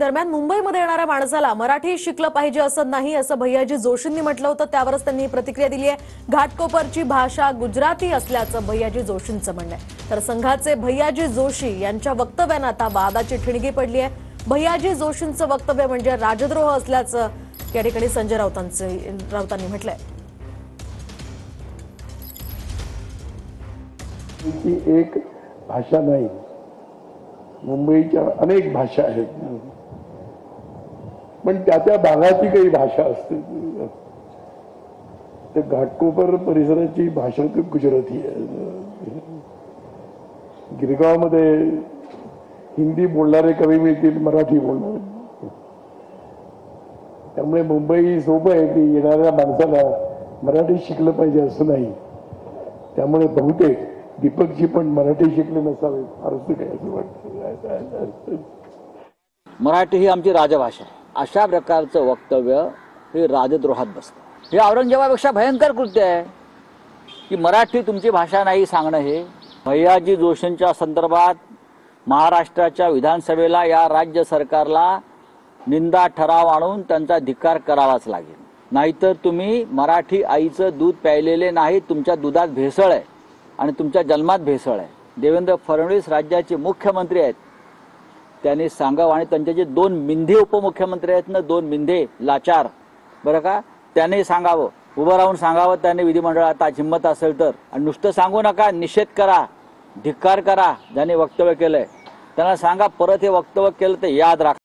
दरम्यान मुंबईमध्ये येणाऱ्या माणसाला मराठी शिकलं पाहिजे असं नाही असं भैयाजी जोशींनी म्हटलं होतं, त्यावरच त्यांनी प्रतिक्रिया दिली आहे। घाटकोपरची भाषा गुजराती असल्याचं भैयाजी जोशींचं म्हणणं आहे। तर संघाचे भैयाजी जोशी यांच्या वक्तव्यानं आता वादाची ठिणगी पडली आहे। भैयाजी जोशींचं वक्तव्य म्हणजे राजद्रोह असल्याचं या ठिकाणी संजय राऊतांनी म्हटलंय। एक भाषा नाही, मुंबईच्या अनेक भाषा आहेत, पण त्या त्या भागाची काही भाषा असते। तर घाटकोपर परिसराची भाषा तर गुजराती आहे। गिरगावमध्ये हिंदी बोलणारे कमी मिळतील, मराठी बोलणारे। त्यामुळे मुंबई सोपं आहे की येणाऱ्या माणसाला मराठी शिकलं पाहिजे असं नाही। त्यामुळे बहुतेक दीपकजी पण मराठी शिकले नसावे फारच काय असं वाटतं। मराठी ही आमची राजभाषा आहे, अशा प्रकारचं वक्तव्य हे राजद्रोहात बसतं। हे औरंगजेबापेक्षा भयंकर कृत्य आहे की मराठी तुमची भाषा नाही सांगणं। हे भैयाजी जोशींच्या संदर्भात महाराष्ट्राच्या विधानसभेला या राज्य सरकारला निंदा ठराव आणून त्यांचा धिक्कार करावाच लागेल, नाहीतर तुम्ही मराठी आईचं दूध प्यायलेले नाही, तुमच्या दुधात भेसळ आहे आणि तुमच्या जन्मात भेसळ आहे। देवेंद्र फडणवीस राज्याचे मुख्यमंत्री आहेत, त्यांनी सांगावं, आणि त्यांचे जे दोन मिंधे उपमुख्यमंत्री आहेत ना, दोन मिंधे लाचार, बरं का, त्यांनी सांगावं, उभं राहून सांगावं त्यांनी विधिमंडळात आज हिंमत असेल तर। आणि नुसतं सांगू नका, निषेध करा, धिक्कार करा। ज्यांनी वक्तव्य केलंय त्यांना सांगा परत हे वक्तव्य केलं तर याद राखा।